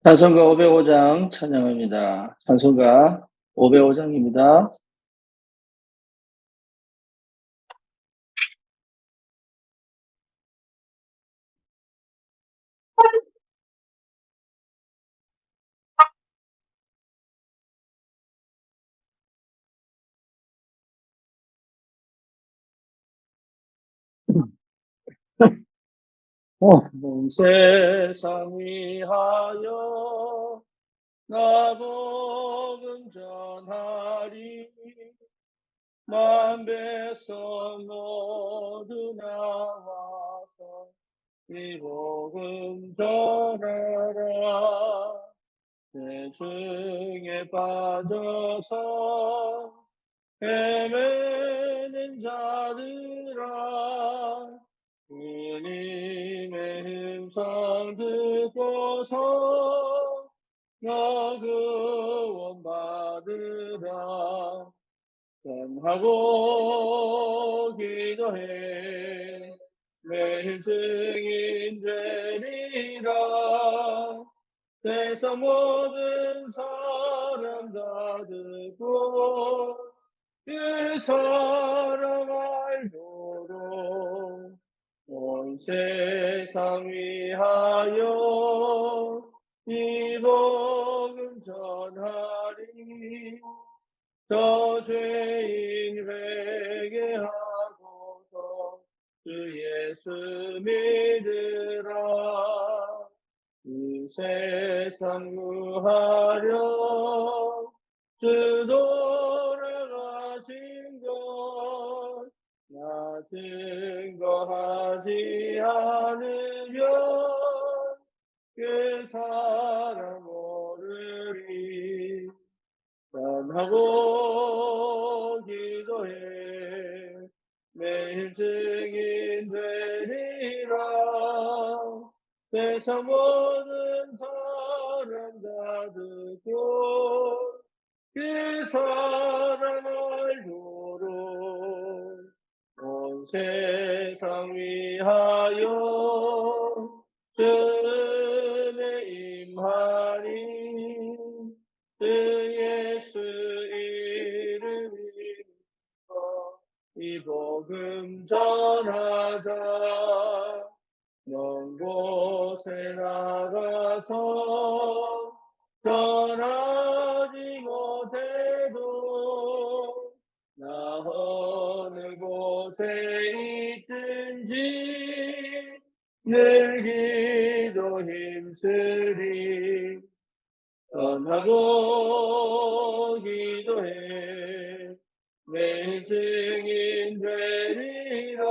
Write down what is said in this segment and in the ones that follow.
찬송가 505장 찬양합니다. 찬송가 505장입니다. 온 세상 위하여 나 복음 전하리. 만 백성 모두 나와서 이 복음 전하라. 대중에 빠져서 헤매는 자들아, 주님의 음성 듣고서 너 구원받으라. 전하고 기도해 매일 증인 되리라. 세상 모든 사람 다 듣고 그 사랑 알도록 온 세상 위하여 이 복음 전하리. 저 죄인 회개하고서 주 예수 믿으라. 이 세상 구하려 주 돌아가신 것 나 증거하지 않으면 그 사람 모르리. 전하고 기도해 매일 증인 되리라. 세상 모든 사람 다 듣고 그 사람 알도록 온 세상 위하여 주의 임하리. 주 예수 이름 믿어 이 복음 전하자. 먼 곳에 나가서 전하지 못해도 나 어느 곳에 있든지 늘 기도 힘쓰리. 전하고 기도해 내 증인 되리라.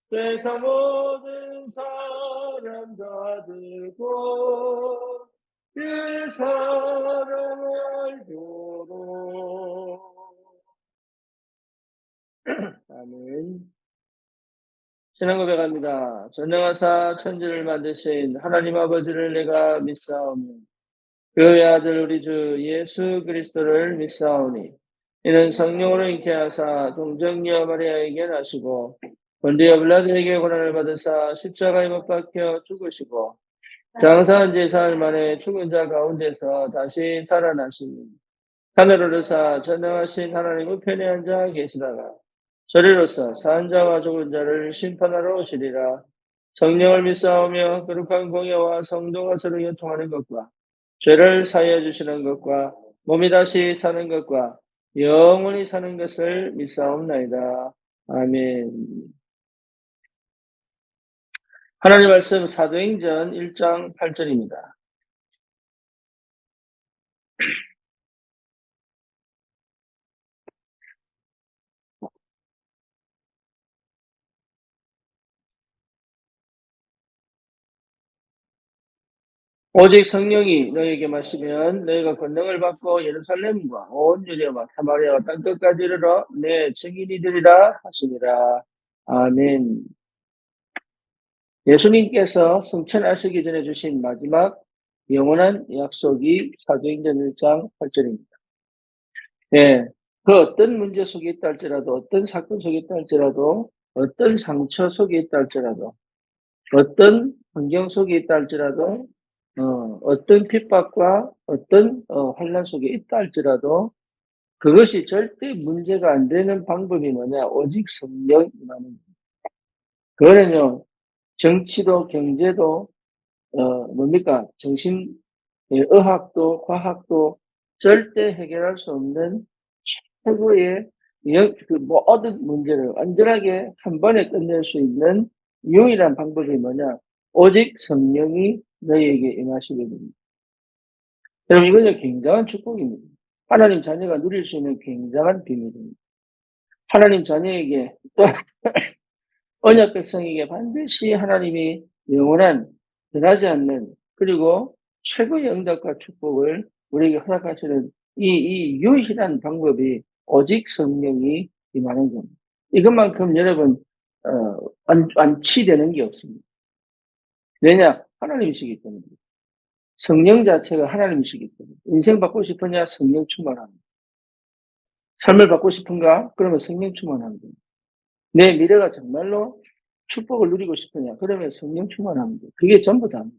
세상 모든 사람 다 듣고 그 사람 알도록. 아멘. 신앙 고백합니다. 전능하사 천지를 만드신 하나님 아버지를 내가 믿사오며 그의 아들 우리 주 예수 그리스도를 믿사오니 이는 성령으로 잉태하사 동정녀 마리아에게 나시고 본디오 빌라도에게 고난을 받으사 십자가에 못 박혀 죽으시고 장사한 지 사흘 만에 죽은 자 가운데서 다시 살아나시니 하늘 오르사 전능하신 하나님 우편에 앉아 계시다가 저리로서 산 자와 죽은 자를 심판하러 오시리라. 성령을 믿사오며 거룩한 공예와 성도가 서로 교통하는 것과 죄를 사하여 주시는 것과 몸이 다시 사는 것과 영원히 사는 것을 믿사옵나이다. 아멘. 하나님 말씀 사도행전 1장 8절입니다. 오직 성령이 너에게 마시면 너희가 권능을 받고 예루살렘과 온 유대와 사마리아와 땅끝까지 이르러 내 증인이 되리라 하시니라. 아멘. 예수님께서 승천하시기 전에 주신 마지막 영원한 약속이 사도행전 1장 8절입니다. 네, 그 어떤 문제 속에 있다 할지라도, 어떤 사건 속에 있다 할지라도, 어떤 상처 속에 있다 할지라도, 어떤 환경 속에 있다 할지라도 어떤 핍박과 어떤 환난 속에 있다 할지라도 그것이 절대 문제가 안 되는 방법이 뭐냐? 오직 성령 임하는 거예요. 그거는요, 정치도 경제도 뭡니까? 의학도 과학도 절대 해결할 수 없는 최고의 그 모든 문제를 완전하게 한 번에 끝낼 수 있는 유일한 방법이 뭐냐? 오직 성령이 너희에게 임하시거든요. 여러분, 이거는 굉장한 축복입니다. 하나님 자녀가 누릴 수 있는 굉장한 비밀입니다. 하나님 자녀에게 또 언약 백성에게 반드시 하나님이 영원한 변하지 않는 그리고 최고의 응답과 축복을 우리에게 허락하시는 이 유일한 방법이 오직 성령이 임하는 겁니다. 이것만큼 여러분 완치되는 게 없습니다. 왜냐? 하나님이시기 때문에. 성령 자체가 하나님이시기 때문에. 인생 받고 싶으냐? 성령 충만합니다. 삶을 받고 싶은가? 그러면 성령 충만합니다. 내 미래가 정말로 축복을 누리고 싶으냐? 그러면 성령 충만합니다. 그게 전부 다입니다.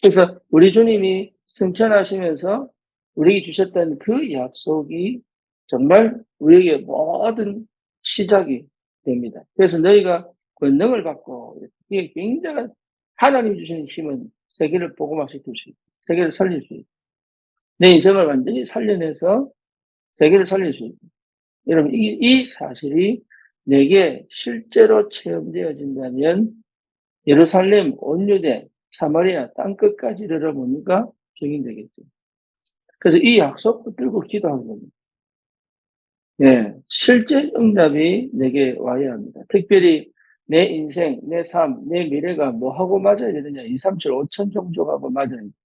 그래서 우리 주님이 승천하시면서 우리에게 주셨던 그 약속이 정말 우리에게 모든 시작이 됩니다. 그래서 너희가 권능을 받고 이게 굉장한 하나님 주시는 힘은 세계를 복음화시킬 수 있고 세계를 살릴 수 있고 내 인생을 완전히 살려내서 세계를 살릴 수 있고 여러분 이 사실이 내게 실제로 체험되어진다면 예루살렘, 온 유대, 사마리아 땅끝까지 이르러 뭡니까? 증인되겠죠. 그래서 이 약속 붙들고 기도하는 겁니다. 예, 실제 응답이 내게 와야 합니다. 특별히 내 인생, 내 삶, 내 미래가 뭐하고 맞아야 되느냐? 2, 3, 7, 5천 종족하고 맞아야 됩니다.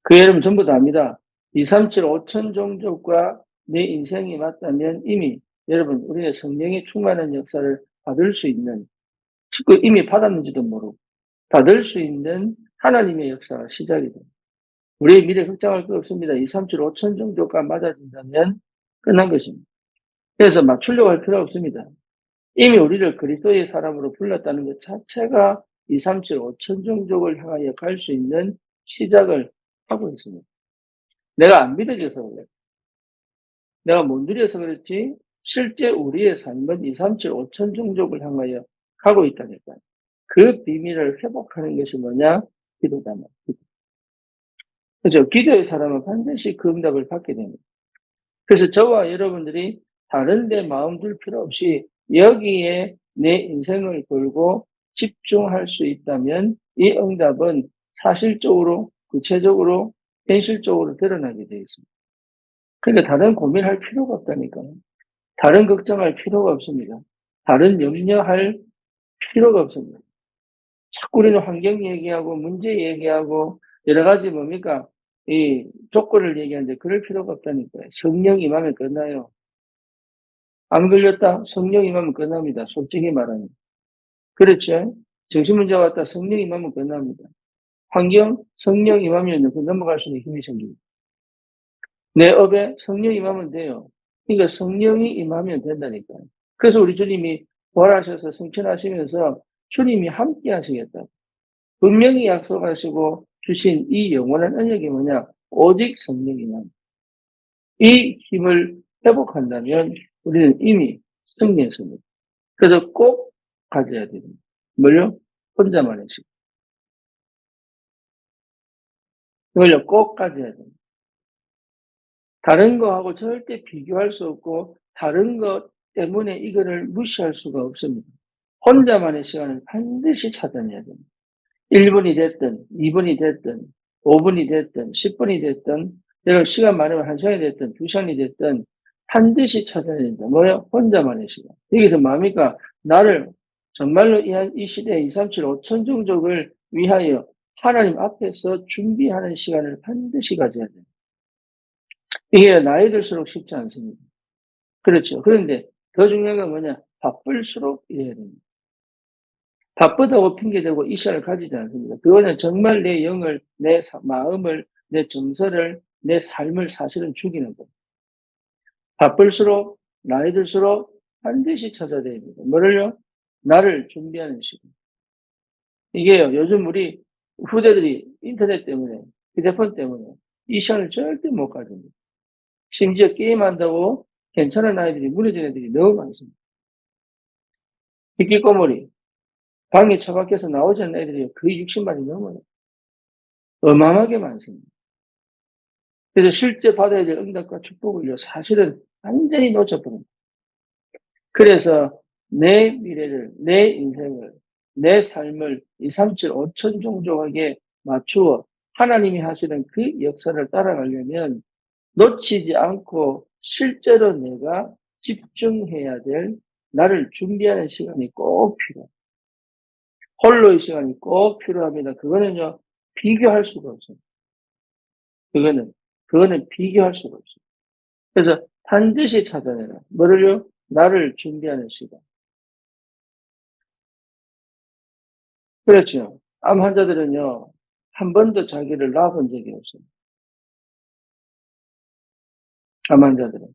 그 여러분 전부 다 압니다. 2, 3, 7, 5천 종족과 내 인생이 맞다면 이미 여러분 우리의 성령의 충만한 역사를 받을 수 있는 그 이미 받았는지도 모르고 받을 수 있는 하나님의 역사가 시작이 됩니다. 우리의 미래 걱정할 거 없습니다. 2, 3, 7, 5천 종족과 맞아진다면 끝난 것입니다. 그래서 맞추려고 할 필요 없습니다. 이미 우리를 그리스도의 사람으로 불렀다는 것 자체가 2, 3, 7, 5천 종족을 향하여 갈 수 있는 시작을 하고 있습니다. 내가 안 믿어져서 그래요. 내가 못 누려서 그렇지 실제 우리의 삶은 2, 3, 7, 5천 종족을 향하여 가고 있다니까요. 그 비밀을 회복하는 것이 뭐냐? 기도다. 그죠? 기도의 사람은 반드시 그 응답을 받게 됩니다. 그래서 저와 여러분들이 다른 데 마음 둘 필요 없이 여기에 내 인생을 걸고 집중할 수 있다면 이 응답은 사실적으로, 구체적으로, 현실적으로 드러나게 되어 있습니다. 그러니까 다른 고민할 필요가 없다니까요. 다른 걱정할 필요가 없습니다. 다른 염려할 필요가 없습니다. 자꾸 우리는 환경 얘기하고 문제 얘기하고 여러 가지 뭡니까? 이 조건을 얘기하는데 그럴 필요가 없다니까요. 성령 임하면 끝나요. 안 걸렸다? 성령 임하면 끝납니다. 솔직히 말하면. 그렇죠? 정신 문제 왔다? 성령 임하면 끝납니다. 환경, 성령 임하면 그 넘어갈 수 있는 힘이 생깁니다. 내 업에 성령 임하면 돼요. 그러니까 성령이 임하면 된다니까요. 그래서 우리 주님이 부활하셔서 승천하시면서 주님이 함께 하시겠다. 분명히 약속하시고 주신 이 영원한 언약이 뭐냐? 오직 성령이만. 이 힘을 회복한다면 우리는 이미 승리했습니다. 그래서 꼭 가져야 됩니다. 뭘요? 혼자만의 시간. 이걸요, 꼭 가져야 됩니다. 다른 거하고 절대 비교할 수 없고, 다른 것 때문에 이거를 무시할 수가 없습니다. 혼자만의 시간을 반드시 찾아내야 됩니다. 1분이 됐든, 2분이 됐든, 5분이 됐든, 10분이 됐든, 내가 시간 많으면 1시간이 됐든, 2시간이 됐든, 반드시 찾아야 된다. 뭐요? 혼자만의 시간. 여기서 뭡니까? 나를 정말로 이 시대에 2, 3, 7, 5천 종족을 위하여 하나님 앞에서 준비하는 시간을 반드시 가져야 돼요. 이게 나이 들수록 쉽지 않습니다. 그렇죠. 그런데 더 중요한 건 뭐냐? 바쁠수록 이래야 됩니다. 바쁘다고 핑계대고 이 시간을 가지지 않습니다. 그거는 정말 내 영을, 내 마음을, 내 정서를, 내 삶을 사실은 죽이는 거예요. 바쁠수록, 나이 들수록 반드시 찾아야 됩니다. 뭐를요? 나를 준비하는 시간. 이게요, 요즘 우리 후대들이 인터넷 때문에, 휴대폰 때문에 이 시간을 절대 못 가집니다. 심지어 게임한다고 괜찮은 아이들이 무너진 애들이 너무 많습니다. 희귀꼬물이 방에 처박혀서 나오지 않는 애들이 거의 60만이 넘어요. 어마어마하게 많습니다. 그래서 실제 받아야 될 응답과 축복을요, 사실은 완전히 놓쳐버립니다. 그래서 내 미래를, 내 인생을, 내 삶을 2, 3, 7, 5천 종족하게 맞추어 하나님이 하시는 그 역사를 따라가려면 놓치지 않고 실제로 내가 집중해야 될 나를 준비하는 시간이 꼭 필요해요. 홀로의 시간이 꼭 필요합니다. 그거는요, 비교할 수가 없어요. 그거는 비교할 수가 없어요. 그래서 반드시 찾아내라. 뭐를요? 나를 준비하는 시간. 그렇죠. 암 환자들은요, 한 번도 자기를 놔본 적이 없어요. 암 환자들은.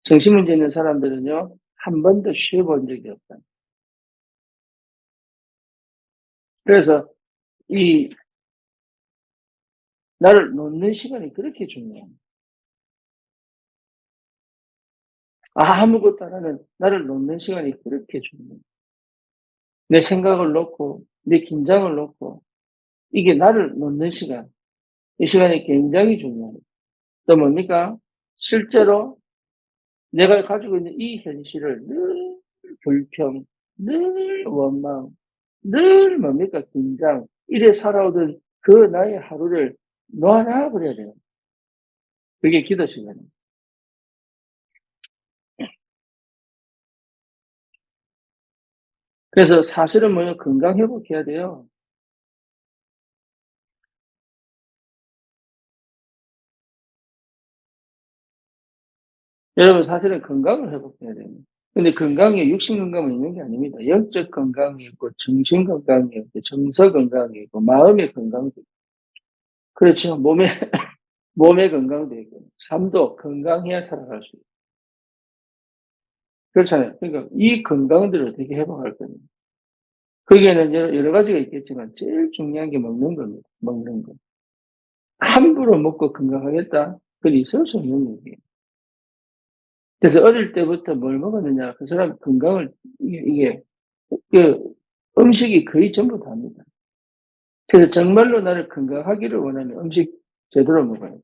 정신문제 있는 사람들은요, 한 번도 쉬어본 적이 없다. 그래서 이 나를 놓는 시간이 그렇게 중요해요. 아무것도 안 하는 나를 놓는 시간이 그렇게 중요해요. 내 생각을 놓고, 내 긴장을 놓고, 이게 나를 놓는 시간. 이 시간이 굉장히 중요해요. 또 뭡니까? 실제로 내가 가지고 있는 이 현실을 늘 불평, 늘 원망, 늘 뭡니까? 긴장. 이래 살아오던 그 나의 하루를 놓아놔 버려야 돼요. 그게 기도 시간이에요. 그래서 사실은 뭐예요? 건강 회복해야 돼요. 여러분 사실은 건강을 회복해야 돼요. 근데 건강에 육신 건강만 있는 게 아닙니다. 영적 건강이 있고 정신 건강이 있고 정서 건강이 있고 마음의 건강도 있고 그렇죠. 몸의 건강도 있고 삶도 건강해야 살아갈 수 있어요. 그렇잖아요. 그러니까 이 건강들을 어떻게 회복할 겁니까? 거기에는 여러 가지가 있겠지만 제일 중요한 게 먹는 겁니다. 먹는 거. 함부로 먹고 건강하겠다? 그건 있을 수 없는 얘기예요. 그래서 어릴 때부터 뭘 먹었느냐, 그 사람 건강을, 그 음식이 거의 전부 다입니다. 그래서 정말로 나를 건강하기를 원하면 음식 제대로 먹어야 돼요.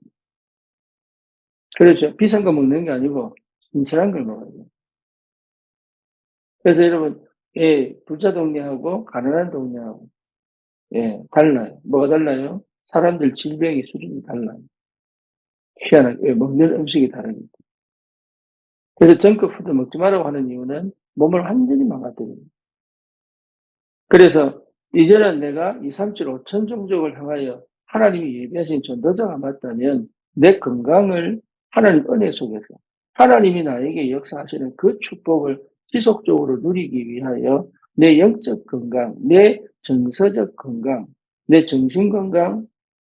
그렇죠. 비싼 거 먹는 게 아니고 신선한 걸 먹어야 돼요. 그래서 여러분, 예, 부자 동네하고 가난한 동네하고, 예, 달라요. 뭐가 달라요? 사람들 질병의 수준이 달라요. 희한하게, 예, 먹는 음식이 다르니까. 그래서 정크푸드 먹지 말라고 하는 이유는 몸을 완전히 망가뜨립니다. 그래서 이제는 내가 2, 3, 7, 5천 종족을 향하여 하나님이 예비하신 전도자가 맞다면 내 건강을 하나님 은혜 속에서 하나님이 나에게 역사하시는 그 축복을 지속적으로 누리기 위하여 내 영적 건강, 내 정서적 건강, 내 정신 건강,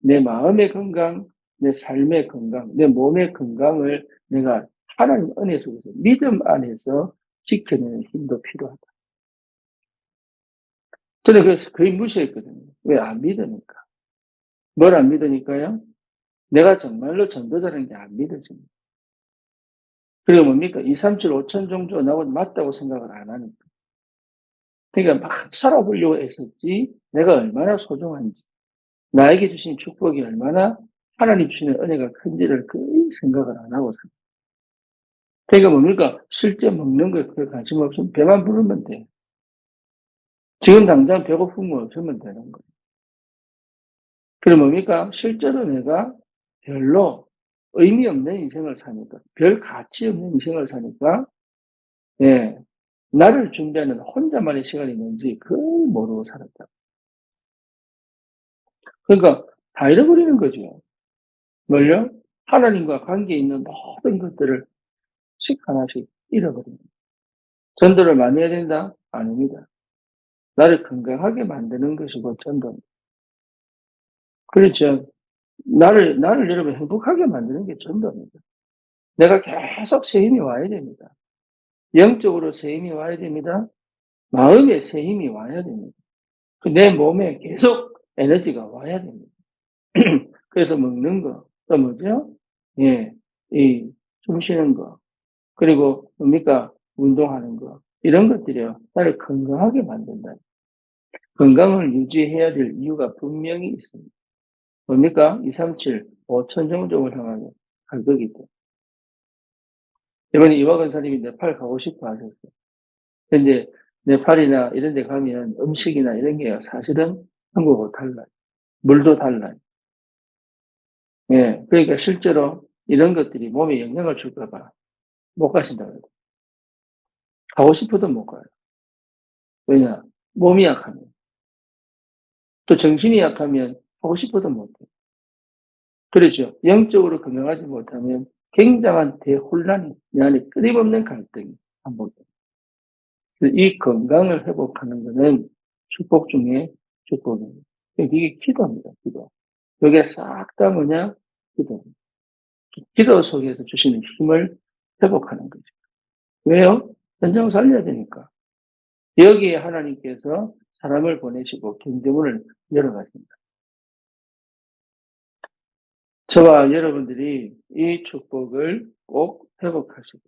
내 마음의 건강, 내 삶의 건강, 내 몸의 건강을 내가 하나님 은혜 속에서 믿음 안에서 지켜내는 힘도 필요하다. 저는 그래서 거의 무시했거든요. 왜? 안 믿으니까. 뭘 안 믿으니까요? 내가 정말로 전도자라는 게 안 믿어집니다. 그리고 뭡니까? 2, 3, 7, 5천 종조 나하고 맞다고 생각을 안 하니까. 그러니까 막 살아보려고 했었지, 내가 얼마나 소중한지, 나에게 주신 축복이 얼마나 하나님 주시는 은혜가 큰지를 거의 생각을 안 하고 삽니다. 그러니까 뭡니까? 실제 먹는 거에 별 관심 없으면 배만 부르면 돼. 지금 당장 배고픔이 없으면 되는 거예요. 그럼 뭡니까? 실제로 내가 별로 의미 없는 인생을 사니까, 별 가치 없는 인생을 사니까, 예, 나를 준비하는 혼자만의 시간이 뭔지 거의 모르고 살았다. 그러니까 다 잃어버리는 거죠. 뭘요? 하나님과 관계 있는 모든 것들을 씩 하나씩 잃어버립니다. 전도를 많이 해야 된다? 아닙니다. 나를 건강하게 만드는 것이고 전도입니다. 그렇죠. 나를 여러분 행복하게 만드는 게 전도입니다. 내가 계속 새 힘이 와야 됩니다. 영적으로 새 힘이 와야 됩니다. 마음에 새 힘이 와야 됩니다. 내 몸에 계속 에너지가 와야 됩니다. 그래서 먹는 거, 또 뭐죠? 예, 숨 쉬는 거, 그리고 뭡니까? 운동하는 거. 이런 것들이요. 나를 건강하게 만든다. 건강을 유지해야 될 이유가 분명히 있습니다. 뭡니까? 237, 5천 정도를 향하여 갈 거기 때문에. 이번에 이화 권사님이 네팔 가고 싶어 하셨어요. 근데 네팔이나 이런 데 가면 음식이나 이런 게 사실은 한국하고 달라요. 물도 달라요. 예. 그러니까 실제로 이런 것들이 몸에 영향을 줄까봐 못 가신다고 해요. 가고 싶어도 못 가요. 왜냐? 몸이 약하면. 또 정신이 약하면 하고 싶어도 못 해요. 그렇죠. 영적으로 건강하지 못하면 굉장한 대혼란이, 내 안에 끊임없는 갈등이 반복돼요. 이 건강을 회복하는 것은 축복 중에 축복입니다. 이게 기도입니다. 기도. 이게 싹 다 뭐냐? 기도입니다. 기도 속에서 주시는 힘을 회복하는 거죠. 왜요? 현장 살려야 되니까. 여기에 하나님께서 사람을 보내시고 경제문을 열어가십니다. 저와 여러분들이 이 축복을 꼭 회복하시고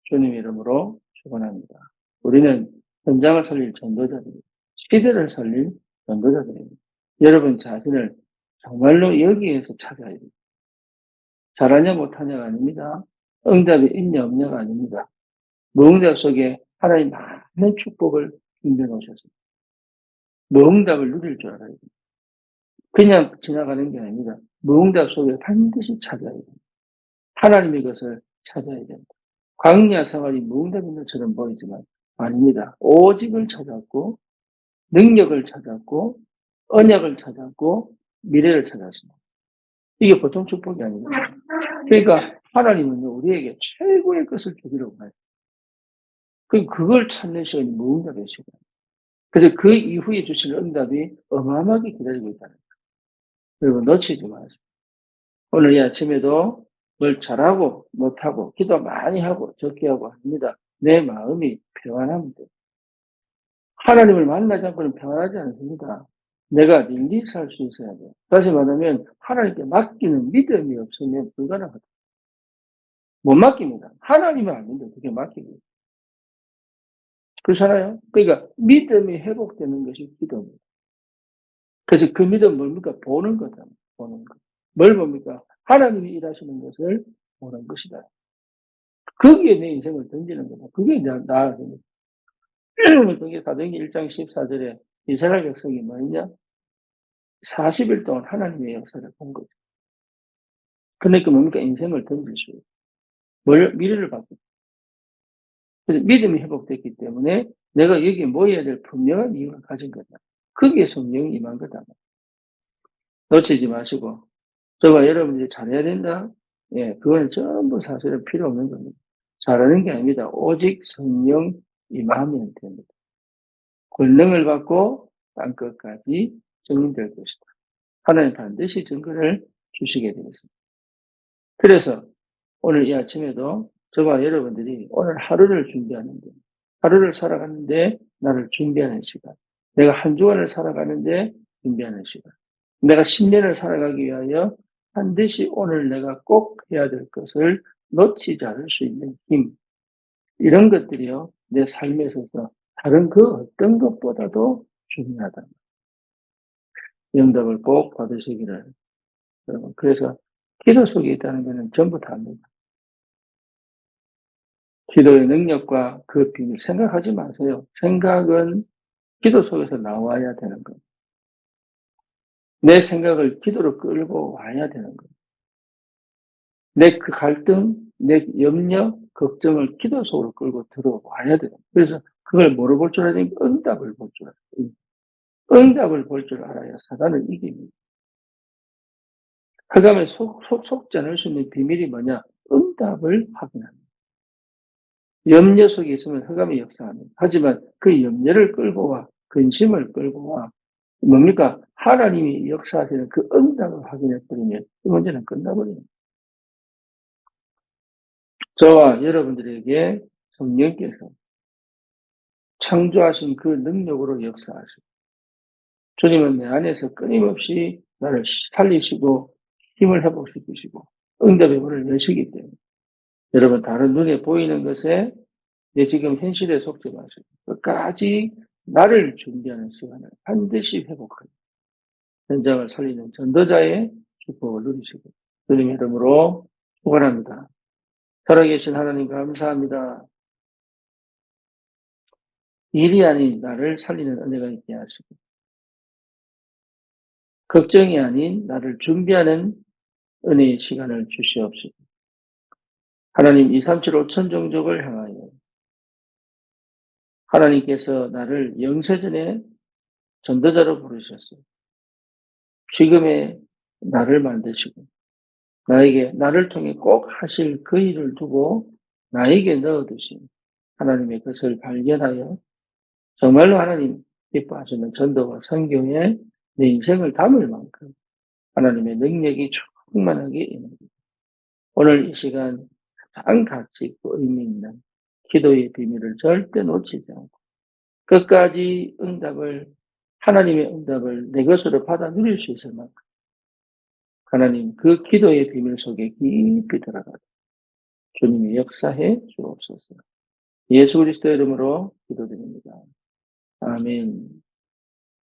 주님 이름으로 축원합니다. 우리는 현장을 살릴 전도자들입니다. 시대를 살릴 전도자들입니다. 여러분 자신을 정말로 여기에서 찾아야 됩니다. 잘하냐 못하냐가 아닙니다. 응답이 있냐 없냐가 아닙니다. 무응답 속에 하나님 많은 축복을 준비해 놓으셨습니다. 무응답을 누릴 줄 알아야 됩니다. 그냥 지나가는 게 아닙니다. 무응답 속에 반드시 찾아야 됩니다. 하나님의 것을 찾아야 됩니다. 광야 생활이 무응답인 것처럼 보이지만 아닙니다. 오직을 찾았고 능력을 찾았고 언약을 찾았고 미래를 찾았습니다. 이게 보통 축복이 아닙니다. 그러니까 하나님은 우리에게 최고의 것을 주기로 해요. 그걸 찾는 시간이 무응답의 시간. 그래서 그 이후에 주시는 응답이 어마어마하게 기다리고 있다는 거예요. 여러분 놓치지 마세요. 오늘 이 아침에도 뭘 잘하고 못하고 기도 많이 하고 적게 하고 합니다. 내 마음이 평안합니다. 하나님을 만나지 않고는 평안하지 않습니다. 내가 릴리 살 수 있어야 돼요. 다시 말하면 하나님께 맡기는 믿음이 없으면 불가능하다. 못 맡깁니다. 하나님은 아닌데 그게 맡기고. 그렇잖아요. 그러니까 믿음이 회복되는 것이 기도입니다. 그래서 그 믿음은 뭡니까? 보는 거다. 보는 거. 뭘 봅니까? 하나님이 일하시는 것을 보는 것이다. 거기에 내 인생을 던지는 거다. 그게 나아야 됩니다. 그게 사도행전 1장 14절에 이스라엘 백성이 뭐였냐? 40일 동안 하나님의 역사를 본 거죠. 그러니까 뭡니까? 인생을 던질 수 있어요. 미래를 받고. 그래서 믿음이 회복됐기 때문에 내가 여기에 모여야 될 분명한 이유를 가진 거다. 거기에 성령이 임한 거다. 놓치지 마시고 저와 여러분들이 잘해야 된다. 예, 그거는 전부 사실은 필요 없는 겁니다. 잘하는 게 아닙니다. 오직 성령 임하면 됩니다. 권능을 받고 땅끝까지 증인될 것이다. 하나님 반드시 증거를 주시게 되겠습니다. 그래서 오늘 이 아침에도 저와 여러분들이 오늘 하루를 준비하는데, 하루를 살아가는데 나를 준비하는 시간, 내가 한 주간을 살아가는데 준비하는 시간, 내가 10년을 살아가기 위하여 반드시 오늘 내가 꼭 해야 될 것을 놓치지 않을 수 있는 힘, 이런 것들이요, 내 삶에 있어서 다른 그 어떤 것보다도 중요하다. 응답을 꼭 받으시기를. 여러분, 그래서 기도 속에 있다는 것은 전부 다입니다. 기도의 능력과 그 비밀 생각하지 마세요. 생각은 기도 속에서 나와야 되는 거예요. 내 생각을 기도로 끌고 와야 되는 거예요. 내 그 갈등, 내 염려, 걱정을 기도 속으로 끌고 들어와야 돼요. 그래서 그걸 뭐로 볼 줄 알아야 되니까 응답을 볼 줄 알아야 돼요. 응답을 볼 줄 알아야 사단을 이깁니다. 흑암에 속지 않을 수 있는 비밀이 뭐냐? 응답을 확인합니다. 염려 속에 있으면 흑암이 역사합니다. 하지만 그 염려를 끌고 와, 근심을 끌고 와, 뭡니까? 하나님이 역사하시는 그 응답을 확인해버리면 이 문제는 끝나버립니다. 저와 여러분들에게 성령께서 창조하신 그 능력으로 역사하시고 주님은 내 안에서 끊임없이 나를 살리시고 힘을 회복시키시고 응답의 문을 여시기 때문에 여러분 다른 눈에 보이는 것에 내 지금 현실에 속지 마시고 끝까지 나를 준비하는 시간을 반드시 회복하고 현장을 살리는 전도자의 축복을 누리시고 주님의 이름으로 축원합니다. 살아계신 하나님 감사합니다. 일이 아닌 나를 살리는 은혜가 있게 하시고 걱정이 아닌 나를 준비하는 은혜의 시간을 주시옵시고 하나님 237 5천 종족을 향하여 하나님께서 나를 영세전에 전도자로 부르셨어요. 지금의 나를 만드시고 나에게 나를 통해 꼭 하실 그 일을 두고 나에게 넣어두신 하나님의 것을 발견하여 정말로 하나님 기뻐하시는 전도와 선교에 내 인생을 담을 만큼 하나님의 능력이 충만하게 임합니다. 오늘 이 시간 가장 가치 있고 의미 있는 기도의 비밀을 절대 놓치지 않고 끝까지 하나님의 응답을 내 것으로 받아 누릴 수 있을 만큼 하나님 그 기도의 비밀 속에 깊이 들어가 주님이 역사해 주옵소서. 예수 그리스도의 이름으로 기도드립니다. 아멘.